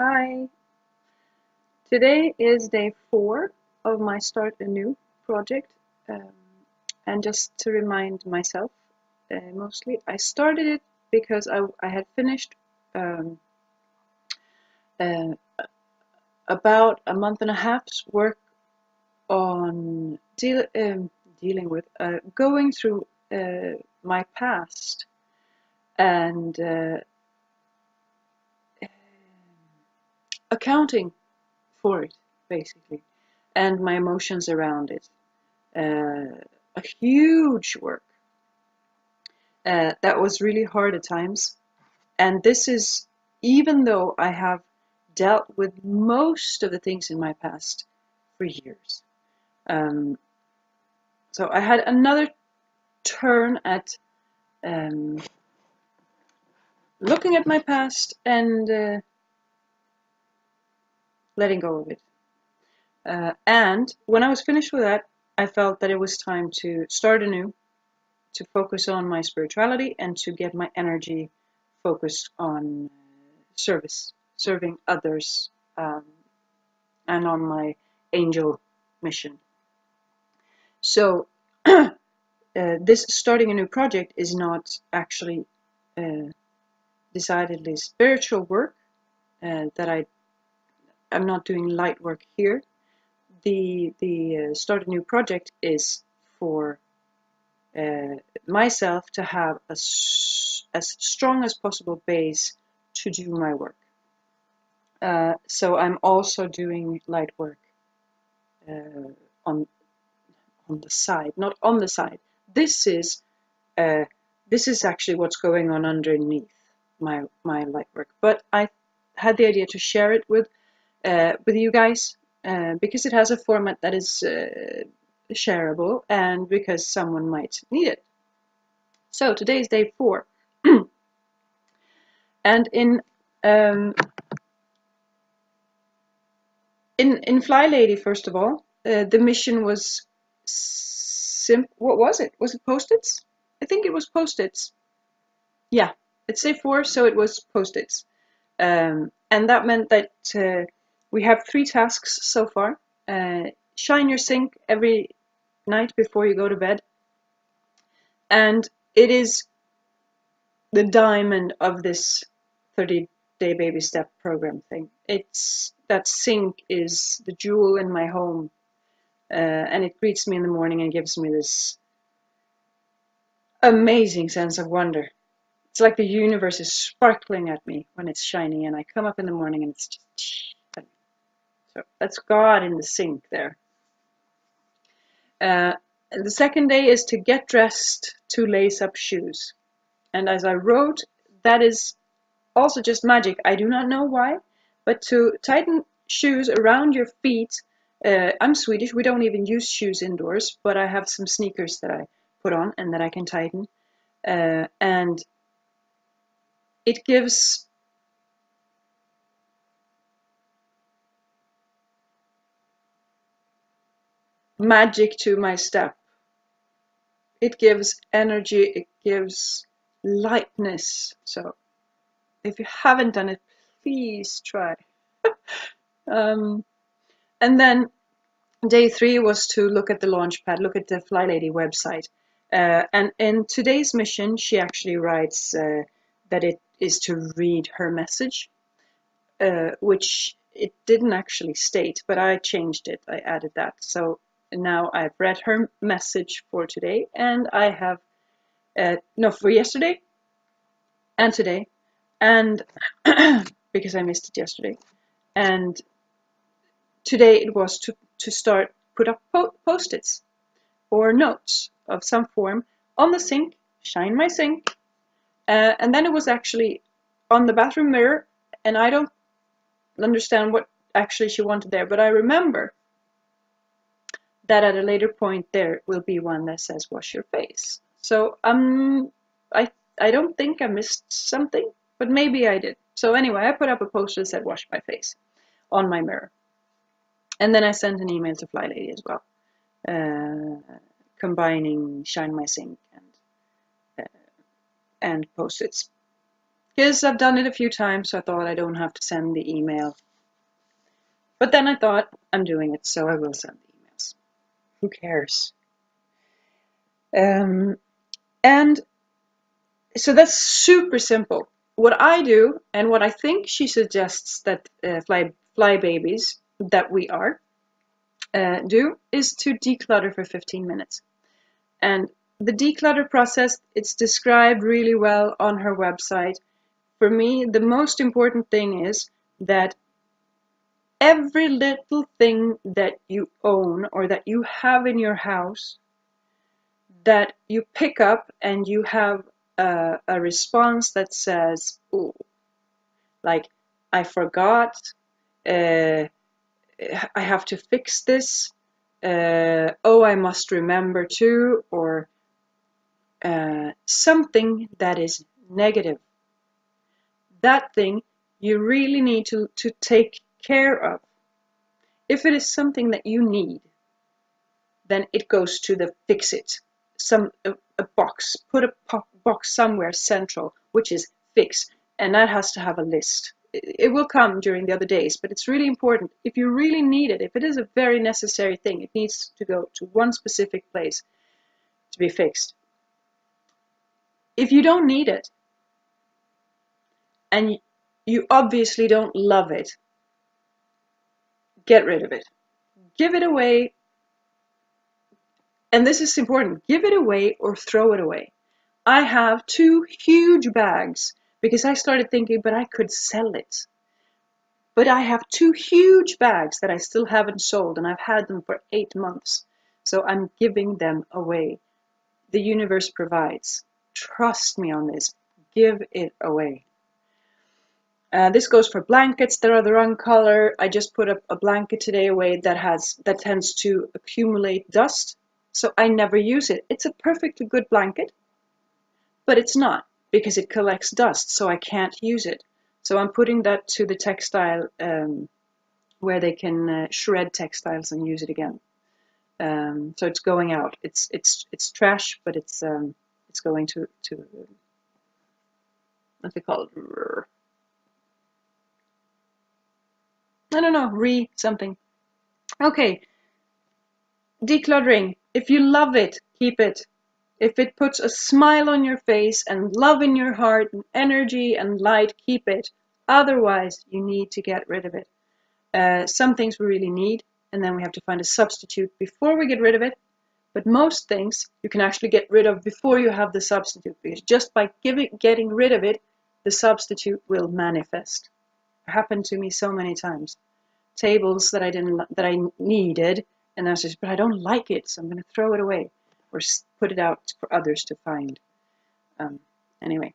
Hi. Today is day 4 of my Start Anew project. And just to remind myself, mostly, I started it because I had finished uh, about a month and a half's work on dealing with, going through my past and accounting for it, basically, and my emotions around it. A huge work that was really hard at times. And this is, even though I have dealt with most of the things in my past for years. So I had another turn at looking at my past and letting go of it. And when I was finished with that, I felt that it was time to start anew, to focus on my spirituality and to get my energy focused on serving others, and on my angel mission. So this starting a new project is not actually decidedly spiritual work, that I'm not doing light work here. The start a new project is for myself to have as strong as possible base to do my work. So I'm also doing light work on the side, not on the side. This is actually what's going on underneath my light work. But I had the idea to share it with you guys because it has a format that is shareable, and because someone might need it. So today is day 4, and in Fly Lady, first of all, the mission was what was it? Was it Post-its? I think it was Post-its. Yeah, it's day 4, so it was Post-its. And that meant that we have 3 tasks so far. Shine your sink every night before you go to bed. And it is the diamond of this 30-day baby step program thing. That sink is the jewel in my home. And it greets me in the morning and gives me this amazing sense of wonder. It's like the universe is sparkling at me when it's shiny, and I come up in the morning and it's just... So that's God in the sink there. The second day is to get dressed to lace up shoes. And as I wrote, that is also just magic. I do not know why, but to tighten shoes around your feet. I'm Swedish, we don't even use shoes indoors, but I have some sneakers that I put on and that I can tighten. And it gives magic to my step. It gives energy, it gives lightness. So if you haven't done it, please try. And then day 3 was to look at the Launchpad, look at the Fly Lady website. And in today's mission, she actually writes that it is to read her message, which it didn't actually state, but I changed it. I added that. So now I've read her message for today, and I have, for yesterday and today, and because I missed it yesterday. And today it was to start put up post-its or notes of some form on the sink, shine my sink, and then it was actually on the bathroom mirror, and I don't understand what actually she wanted there, but I remember that at a later point there will be one that says wash your face. So I don't think I missed something, but maybe I did. So anyway, I put up a poster that said wash my face on my mirror. And then I sent an email to Fly Lady as well, combining shine my sink and post-its. because I've done it a few times, so I thought I don't have to send the email. But then I thought, I'm doing it, so I will send the emails. Who cares? And so that's super simple. What I do, and what I think she suggests that fly babies that we are do, is to declutter for 15 minutes. And the declutter process, it's described really well on her website. For me, the most important thing is that every little thing that you own or that you have in your house that you pick up and you have a response that says, "Oh, like I forgot, uh, I have to fix this, oh, I must remember to," or something that is negative. That thing you really need to take care of. If it is something that you need, then it goes to the fix it. A box, put a box somewhere central, which is fix, and that has to have a list. It will come during the other days, but it's really important. If you really need it, if it is a very necessary thing, it needs to go to one specific place to be fixed. If you don't need it, and you obviously don't love it, get rid of it. Give it away. And this is important. Give it away or throw it away. I have 2 huge bags because I started thinking, but I could sell it. But I have 2 huge bags that I still haven't sold, and I've had them for 8 months. So I'm giving them away. The universe provides. Trust me on this. Give it away. This goes for blankets that are the wrong color. I just put a blanket today away that tends to accumulate dust, so I never use it. It's a perfectly good blanket, but it's not because it collects dust, so I can't use it. So I'm putting that to the textile where they can shred textiles and use it again. So it's going out. It's trash, but it's going to what's it called? I don't know, something. Okay, decluttering. If you love it, keep it. If it puts a smile on your face and love in your heart and energy and light, keep it. Otherwise, you need to get rid of it. Some things we really need, and then we have to find a substitute before we get rid of it. But most things you can actually get rid of before you have the substitute, because just by getting rid of it, the substitute will manifest. It happened to me so many times. Tables that I needed, and I was just, but I don't like it, so I'm going to throw it away or put it out for others to find. Anyway,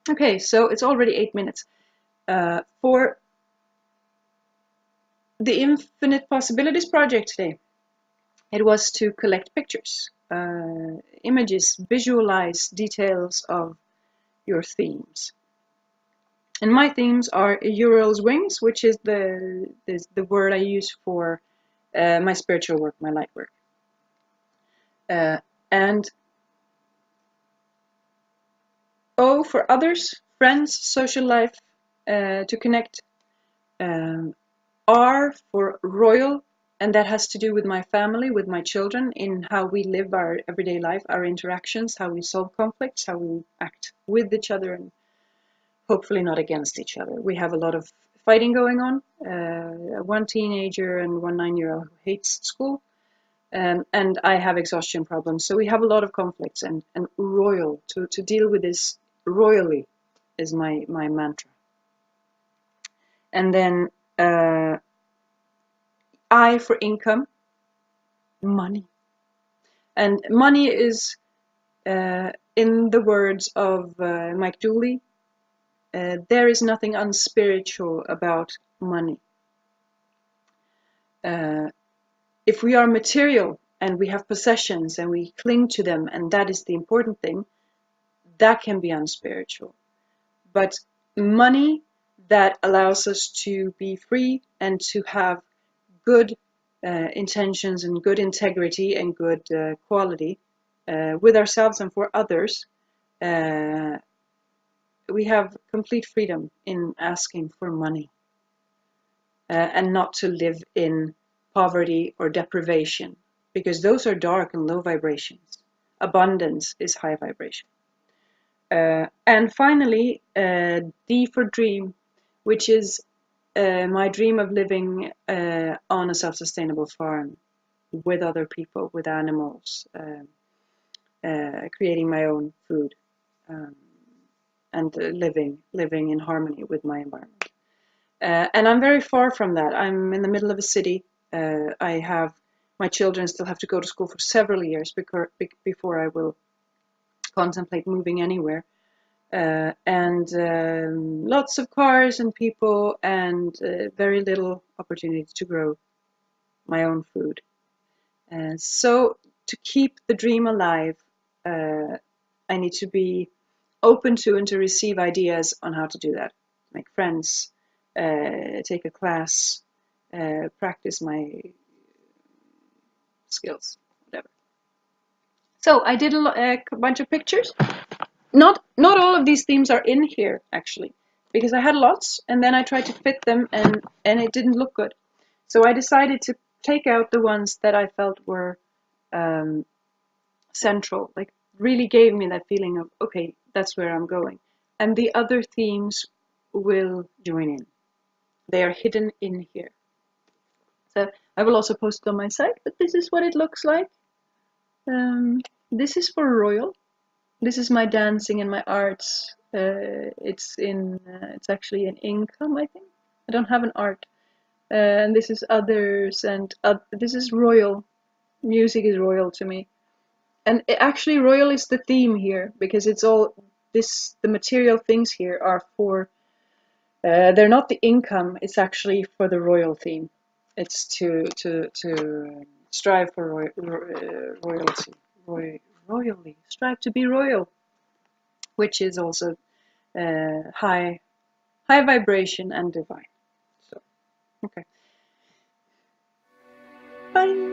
okay, so it's already 8 minutes. For the Infinite Possibilities project today, it was to collect pictures, images, visualize details of your themes. And my themes are Uriel's wings, which is the word I use for my spiritual work, my light work. And O for others, friends, social life, to connect. R for royal, and that has to do with my family, with my children, in how we live our everyday life, our interactions, how we solve conflicts, how we act with each other, and hopefully not against each other. We have a lot of fighting going on. One teenager and one 9-year-old who hates school, and I have exhaustion problems. So we have a lot of conflicts, and royal, to deal with this royally is my mantra. And then I for income, money. And money is, in the words of Mike Dooley, there is nothing unspiritual about money. If we are material and we have possessions and we cling to them, and that is the important thing, that can be unspiritual. But money that allows us to be free and to have good intentions and good integrity and good quality with ourselves and for others, we have complete freedom in asking for money, and not to live in poverty or deprivation, because those are dark and low vibrations. Abundance is high vibration. And finally, D for dream, which is my dream of living on a self-sustainable farm with other people, with animals, creating my own food, and living in harmony with my environment. And I'm very far from that. I'm in the middle of a city. My children still have to go to school for several years before I will contemplate moving anywhere. And lots of cars and people, and very little opportunity to grow my own food. So to keep the dream alive, I need to be open to and to receive ideas on how to do that. Make friends, take a class, practice my skills, whatever. So I did a bunch of pictures. Not all of these themes are in here, actually, because I had lots, and then I tried to fit them, and it didn't look good. So I decided to take out the ones that I felt were central, like really gave me that feeling of, okay, that's where I'm going. And the other themes will join in. They are hidden in here. So I will also post it on my site, but this is what it looks like. This is for Royal. This is my dancing and my arts. It's actually an income, I think. I don't have an art. And this is others, and this is Royal. Music is Royal to me. And actually Royal is the theme here, because it's all this, the material things here are for, they're not the income, it's actually for the royal theme. It's to strive for royalty, royally, strive to be royal, which is also high vibration and divine. So, okay. Bye.